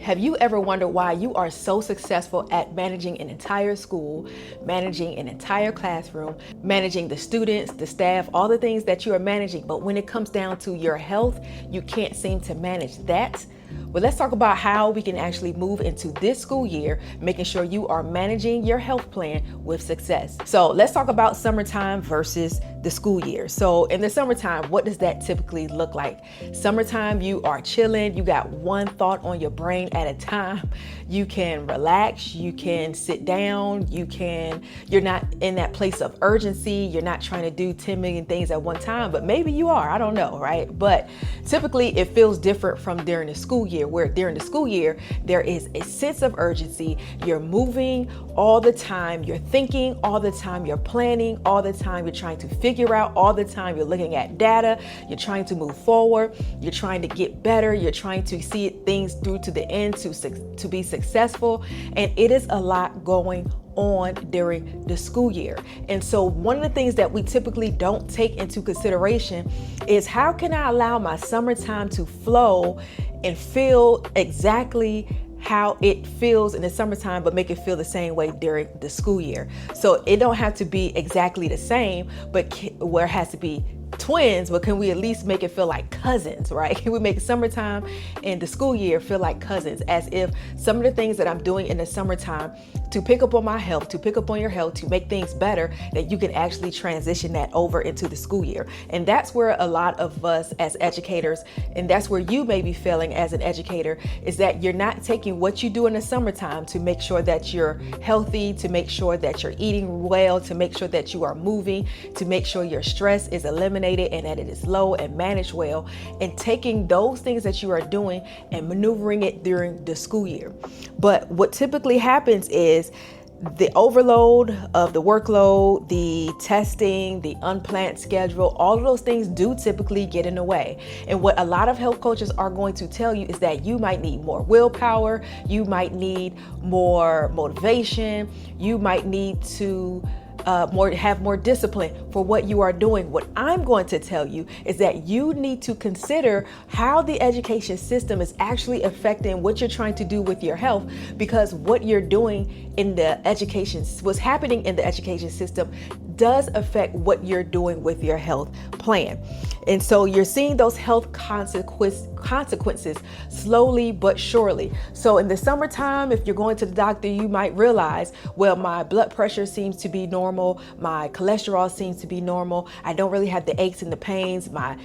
Have you ever wondered why you are so successful at managing an entire school, managing an entire classroom, managing the students, the staff, all the things that you are managing, but when it comes down to your health, you can't seem to manage that? Well, let's talk about how we can actually move into this school year, making sure you are managing your health plan with success. So let's talk about summertime versus the school year. So in the summertime, what does that typically look like? Summertime, you are chilling. You got one thought on your brain at a time. You can relax. You can sit down. You're not in that place of urgency. You're not trying to do 10 million things at one time, but maybe you are. I don't know, right? But typically it feels different from during the school year, where during the school year, there is a sense of urgency. You're moving all the time. You're thinking all the time. You're planning all the time. You're trying to figure out all the time. You're looking at data. You're trying to move forward. You're trying to get better. You're trying to see things through to the end to be successful. And it is a lot going on during the school year. And so one of the things that we typically don't take into consideration is, how can I allow my summertime to flow and feel exactly how it feels in the summertime, but make it feel the same way during the school year? So it don't have to be exactly the same, but where it has to be twins, but can we at least make it feel like cousins, right? Can we make summertime and the school year feel like cousins, as if some of the things that I'm doing in the summertime to pick up on my health, to pick up on your health, to make things better, that you can actually transition that over into the school year. And that's where a lot of us as educators, and that's where you may be failing as an educator, is that you're not taking what you do in the summertime to make sure that you're healthy, to make sure that you're eating well, to make sure that you are moving, to make sure your stress is eliminated and that it is low and managed well, and taking those things that you are doing and maneuvering it during the school year. But what typically happens is the overload of the workload, the testing, the unplanned schedule, all of those things do typically get in the way. And what a lot of health coaches are going to tell you is that you might need more willpower, you might need more motivation, you might need to have more discipline for what you are doing. What I'm going to tell you is that you need to consider how the education system is actually affecting what you're trying to do with your health, because what you're doing in the education, what's happening in the education system, does affect what you're doing with your health plan. And so you're seeing those health consequences slowly but surely. So in the summertime, if you're going to the doctor, you might realize, well, my blood pressure seems to be normal, my cholesterol seems to be normal, I don't really have the aches and the pains, my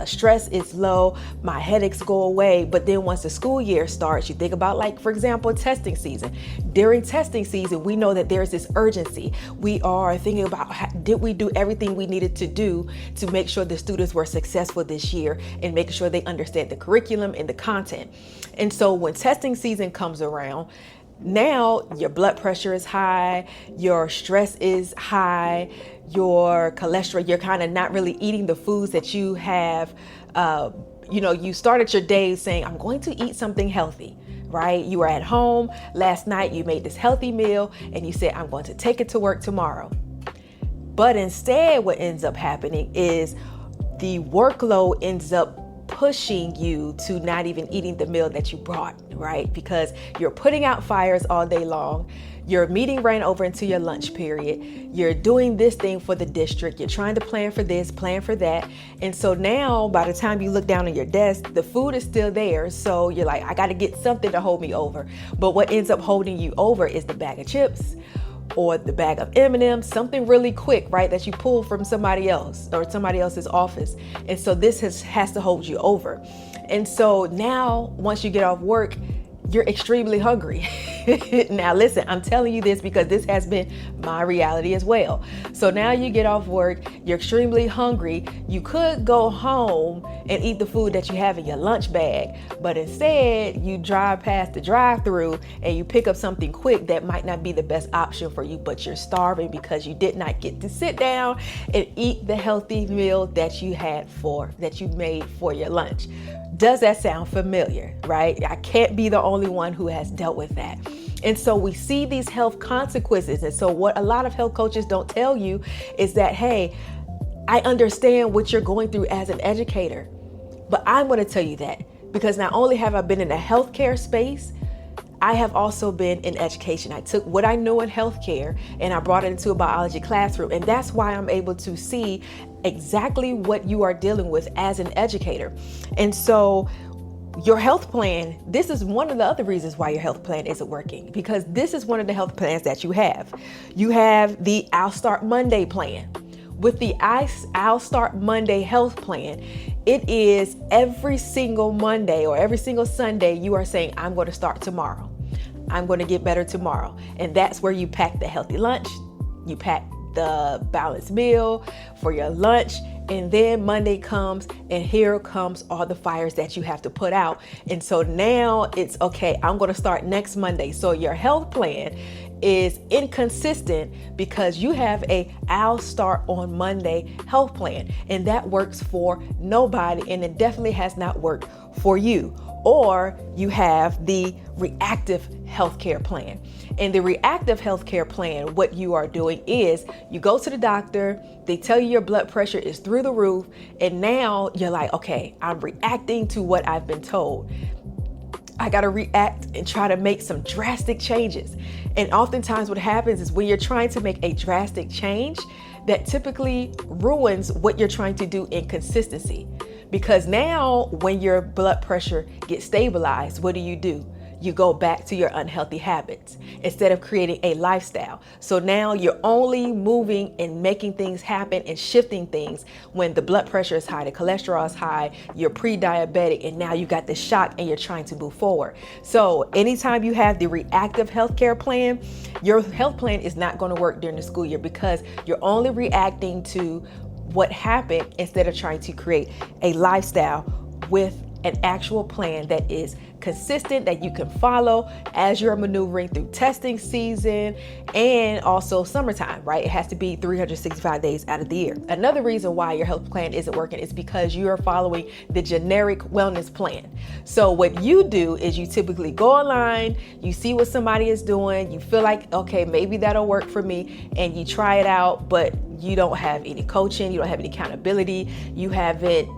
stress is low, my headaches go away. But then once the school year starts, you think about, like, for example, testing season. During testing season, we know that there's this urgency. We are thinking about, did we do everything we needed to do to make sure the students were successful this year, and making sure they understand the curriculum and the content. And so when testing season comes around, now your blood pressure is high, your stress is high, your cholesterol, you're kind of not really eating the foods that you have. You started your day saying, I'm going to eat something healthy, right? You were at home last night, you made this healthy meal, and you said, I'm going to take it to work tomorrow. But instead, what ends up happening is the workload ends up pushing you to not even eating the meal that you brought, right? Because you're putting out fires all day long. Your meeting ran over into your lunch period. You're doing this thing for the district. You're trying to plan for this, plan for that. And so now by the time you look down on your desk, the food is still there. So you're like, I got to get something to hold me over. But what ends up holding you over is the bag of chips, or the bag of M&Ms, something really quick, right, that you pull from somebody else or somebody else's office. And so this has to hold you over. And so now, once you get off work, you're extremely hungry. Now listen, I'm telling you this because this has been my reality as well. So now you get off work, you're extremely hungry. You could go home and eat the food that you have in your lunch bag, but instead you drive past the drive-through and you pick up something quick that might not be the best option for you, but you're starving because you did not get to sit down and eat the healthy meal that you made for your lunch. Does that sound familiar, right? I can't be the only one who has dealt with that. And so we see these health consequences. And so what a lot of health coaches don't tell you is that, hey, I understand what you're going through as an educator, but I'm going to tell you that Because not only have I been in the healthcare space, I have also been in education. I took what I knew in healthcare and I brought it into a biology classroom. And that's why I'm able to see exactly what you are dealing with as an educator. And so your health plan, this is one of the other reasons why your health plan isn't working, because this is one of the health plans that you have. You have the I'll Start Monday plan. With the I'll Start Monday health plan, it is every single Monday or every single Sunday you are saying, I'm going to start tomorrow. I'm going to get better tomorrow. And that's where you pack the healthy lunch. You pack the balanced meal for your lunch. And then Monday comes and here comes all the fires that you have to put out. And so now it's okay, I'm going to start next Monday. So your health plan is inconsistent because you have a I'll start on Monday health plan, and that works for nobody, and it definitely has not worked for you. Or you have the reactive healthcare plan. And the reactive healthcare plan, what you are doing is you go to the doctor, they tell you your blood pressure is through the roof, and now you're like, okay, I'm reacting to what I've been told. I got to react and try to make some drastic changes. And oftentimes what happens is when you're trying to make a drastic change, that typically ruins what you're trying to do in consistency. Because now when your blood pressure gets stabilized, what do? You go back to your unhealthy habits instead of creating a lifestyle. So now you're only moving and making things happen and shifting things when the blood pressure is high, the cholesterol is high, you're pre-diabetic, and now you got this shock and you're trying to move forward. So anytime you have the reactive healthcare plan, your health plan is not going to work during the school year because you're only reacting to what happened instead of trying to create a lifestyle with an actual plan that is consistent, that you can follow as you're maneuvering through testing season and also summertime, right? It has to be 365 days out of the year. Another reason why your health plan isn't working is because you are following the generic wellness plan. So what you do is you typically go online, you see what somebody is doing, you feel like, okay, maybe that'll work for me, and you try it out, but you don't have any coaching, you don't have any accountability, you haven't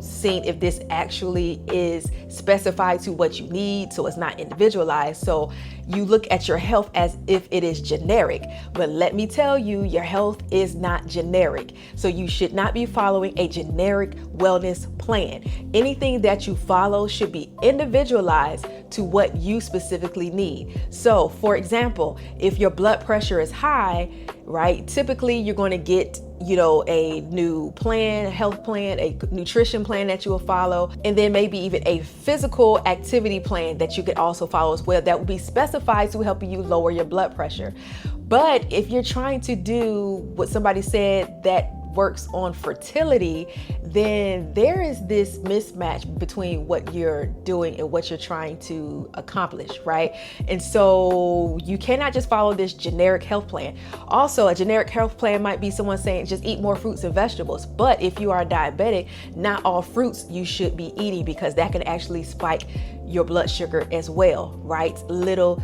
seeing if this actually is specified to what you need, so it's not individualized. So you look at your health as if it is generic, but let me tell you, your health is not generic. So you should not be following a generic wellness plan. Anything that you follow should be individualized to what you specifically need. So for example, if your blood pressure is high, right, typically you're going to get a new plan, a health plan, a nutrition plan that you will follow, and then maybe even a physical activity plan that you could also follow as well that will be specified to help you lower your blood pressure. But if you're trying to do what somebody said that works on fertility, then there is this mismatch between what you're doing and what you're trying to accomplish, right? And so you cannot just follow this generic health plan. Also, a generic health plan might be someone saying just eat more fruits and vegetables. But if you are diabetic, not all fruits you should be eating because that can actually spike your blood sugar as well, right? Little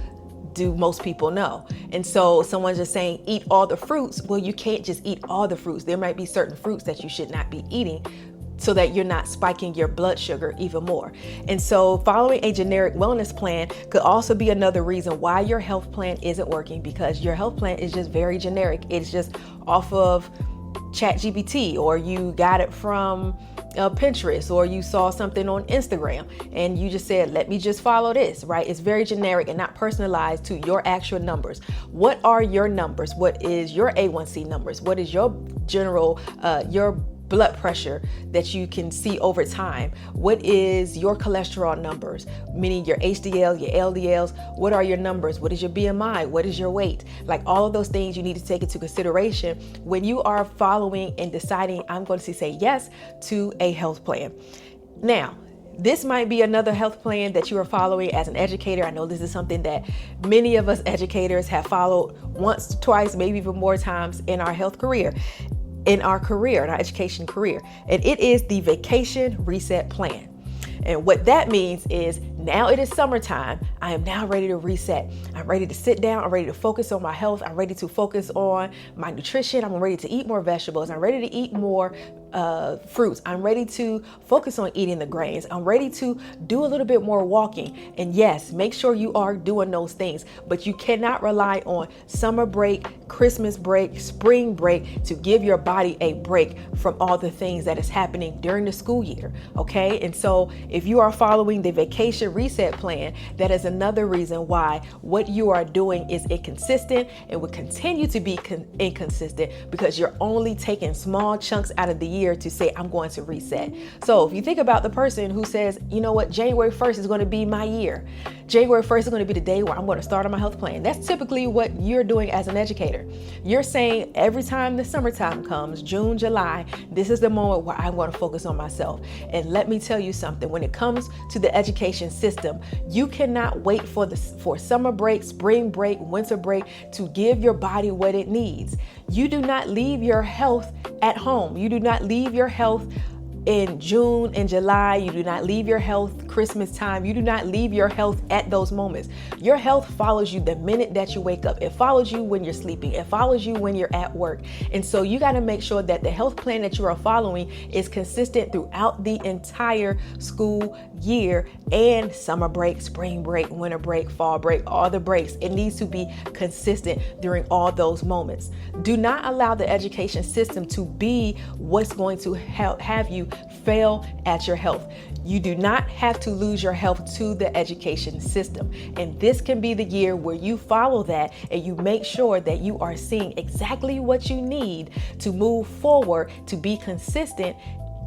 do most people know. And so someone's just saying eat all the fruits. Well, you can't just eat all the fruits. There might be certain fruits that you should not be eating so that you're not spiking your blood sugar even more. And so following a generic wellness plan could also be another reason why your health plan isn't working, because your health plan is just very generic. It's just off of ChatGPT, or you got it from Pinterest, or you saw something on Instagram and you just said, let me just follow this, right? It's very generic and not personalized to your actual numbers. What are your numbers? What is your A1C numbers? What is your general, your blood pressure that you can see over time? What is your cholesterol numbers, meaning your HDL, your LDLs? What are your numbers? What is your BMI? What is your weight? Like all of those things you need to take into consideration when you are following and deciding, I'm going to say yes to a health plan. Now, this might be another health plan that you are following as an educator. I know this is something that many of us educators have followed once, twice, maybe even more times in our health career. In our education career. And it is the vacation reset plan. And what that means is now it is summertime. I am now ready to reset. I'm ready to sit down. I'm ready to focus on my health. I'm ready to focus on my nutrition. I'm ready to eat more vegetables. I'm ready to eat more fruits. I'm ready to focus on eating the grains. I'm ready to do a little bit more walking. And yes, make sure you are doing those things, but you cannot rely on summer break, Christmas break, spring break to give your body a break from all the things that is happening during the school year. Okay. And so if you are following the vacation reset plan, that is another reason why what you are doing is inconsistent and will continue to be inconsistent, because you're only taking small chunks out of the year to say, I'm going to reset. So if you think about the person who says, you know what, January 1st is going to be my year. January 1st is going to be the day where I'm going to start on my health plan. That's typically what you're doing as an educator. You're saying every time the summertime comes, June, July, this is the moment where I'm going to focus on myself. And let me tell you something, when it comes to the education system, you cannot wait for summer break, spring break, winter break to give your body what it needs. You do not leave your health at home. You do not leave your health in June and July. You do not leave your health Christmas time. You do not leave your health at those moments. Your health follows you the minute that you wake up. It follows you when you're sleeping. It follows you when you're at work. And so you got to make sure that the health plan that you are following is consistent throughout the entire school year and summer break, spring break, winter break, fall break, all the breaks. It needs to be consistent during all those moments. Do not allow the education system to be what's going to have you fail at your health. You do not have to lose your health to the education system. And this can be the year where you follow that and you make sure that you are seeing exactly what you need to move forward, to be consistent,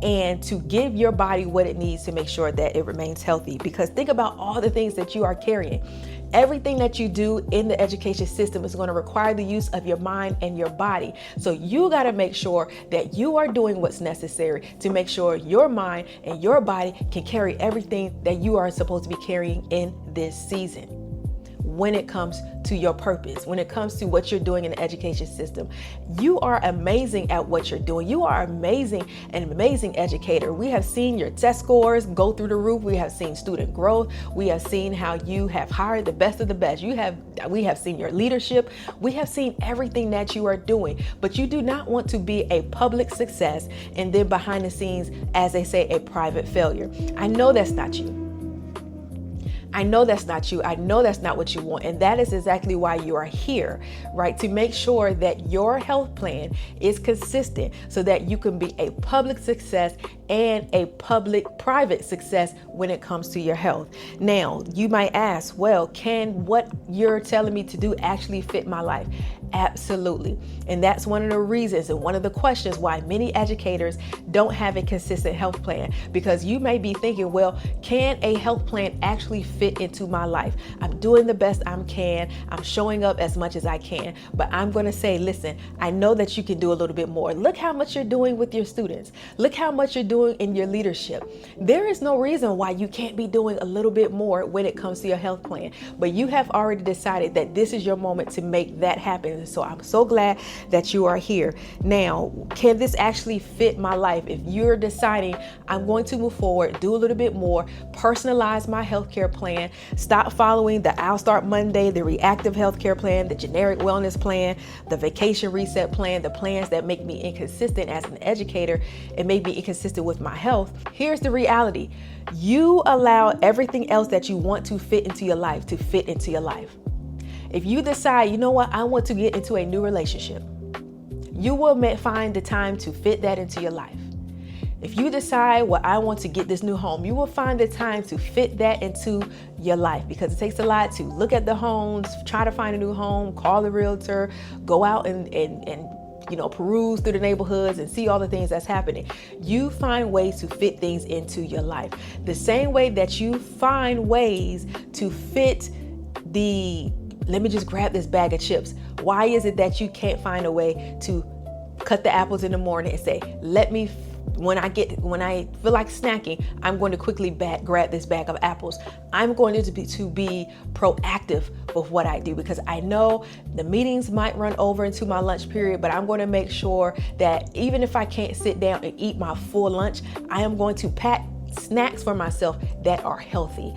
and to give your body what it needs to make sure that it remains healthy. Because think about all the things that you are carrying. Everything that you do in the education system is going to require the use of your mind and your body. So you got to make sure that you are doing what's necessary to make sure your mind and your body can carry everything that you are supposed to be carrying in this season. When it comes to your purpose, when it comes to what you're doing in the education system, you are amazing at what you're doing. You are amazing, an amazing educator. We have seen your test scores go through the roof. We have seen student growth. We have seen how you have hired the best of the best. We have seen your leadership. We have seen everything that you are doing, but you do not want to be a public success and then behind the scenes, as they say, a private failure. I know that's not you. I know that's not you. I know that's not what you want. And that is exactly why you are here, right? To make sure that your health plan is consistent so that you can be a public success and a public-private success when it comes to your health. Now, you might ask, well, can what you're telling me to do actually fit my life? Absolutely. And that's one of the reasons and one of the questions why many educators don't have a consistent health plan, because you may be thinking, well, can a health plan actually fit into my life? I'm doing the best I can. I'm showing up as much as I can, but I'm going to say, listen, I know that you can do a little bit more. Look how much you're doing with your students. Look how much you're doing in your leadership. There is no reason why you can't be doing a little bit more when it comes to your health plan, but you have already decided that this is your moment to make that happen. So I'm so glad that you are here. Now, can this actually fit my life? If you're deciding I'm going to move forward, do a little bit more, personalize my healthcare plan, stop following the I'll Start Monday, the reactive healthcare plan, the generic wellness plan, the vacation reset plan, the plans that make me inconsistent as an educator and make me inconsistent with my health. Here's the reality. You allow everything else that you want to fit into your life to fit into your life. If you decide, you know what, I want to get into a new relationship, you will find the time to fit that into your life. If you decide, well, I want to get this new home, you will find the time to fit that into your life, because it takes a lot to look at the homes, try to find a new home, call the realtor, go out and peruse through the neighborhoods and see all the things that's happening. You find ways to fit things into your life. The same way that you find ways to fit let me just grab this bag of chips. Why is it that you can't find a way to cut the apples in the morning and say, when I feel like snacking, I'm going to quickly grab this bag of apples. I'm going to be proactive with what I do, because I know the meetings might run over into my lunch period, but I'm going to make sure that even if I can't sit down and eat my full lunch, I am going to pack snacks for myself that are healthy.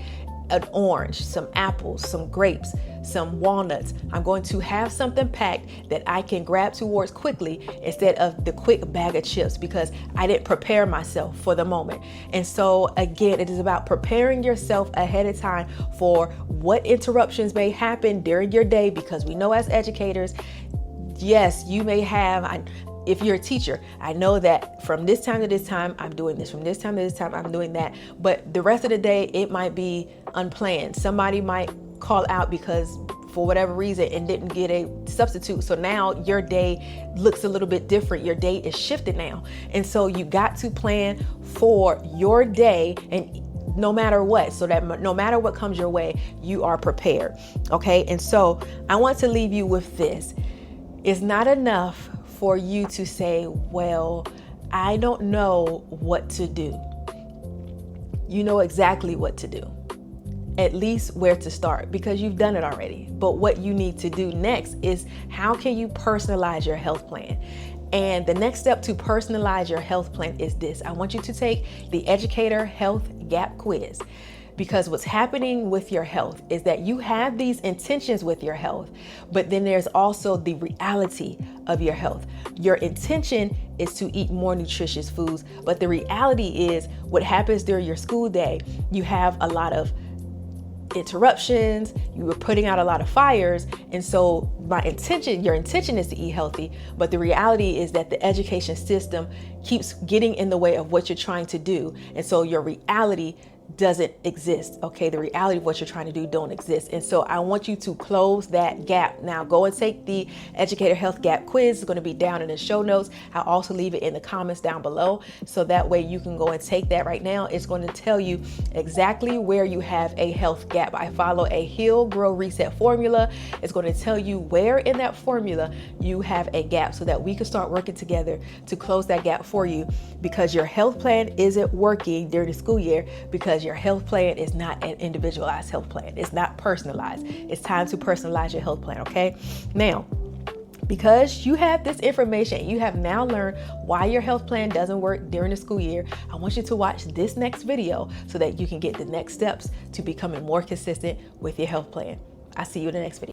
an orange, some apples, some grapes, some walnuts. I'm going to have something packed that I can grab towards quickly instead of the quick bag of chips, because I didn't prepare myself for the moment. And so again, it is about preparing yourself ahead of time for what interruptions may happen during your day, because we know as educators, yes, you may have, if you're a teacher, I know that from this time to this time, I'm doing this. From this time to this time, I'm doing that. But the rest of the day, it might be unplanned. Somebody might call out because for whatever reason and didn't get a substitute. So now your day looks a little bit different. Your day is shifted now. And so you got to plan for your day, and no matter what, so that no matter what comes your way, you are prepared. Okay. And so I want to leave you with this. It's not enough for you to say, well, I don't know what to do. You know exactly what to do, at least where to start, because you've done it already. But what you need to do next is, how can you personalize your health plan? And the next step to personalize your health plan is this. I want you to take the Educator Health Gap Quiz. Because what's happening with your health is that you have these intentions with your health, but then there's also the reality of your health. Your intention is to eat more nutritious foods, but the reality is what happens during your school day, you have a lot of interruptions, you were putting out a lot of fires. And so your intention is to eat healthy, but the reality is that the education system keeps getting in the way of what you're trying to do. And so your reality doesn't exist. Okay. The reality of what you're trying to do don't exist. And so I want you to close that gap. Now go and take the Educator Health Gap Quiz. It's going to be down in the show notes. I'll also leave it in the comments down below. So that way you can go and take that right now. It's going to tell you exactly where you have a health gap. I follow a Heal, Grow, Reset formula. It's going to tell you where in that formula you have a gap, so that we can start working together to close that gap for you, because your health plan isn't working during the school year because your health plan is not an individualized health plan. It's not personalized. It's time to personalize your health plan, okay? Now, because you have this information, you have now learned why your health plan doesn't work during the school year, I want you to watch this next video so that you can get the next steps to becoming more consistent with your health plan. I'll see you in the next video.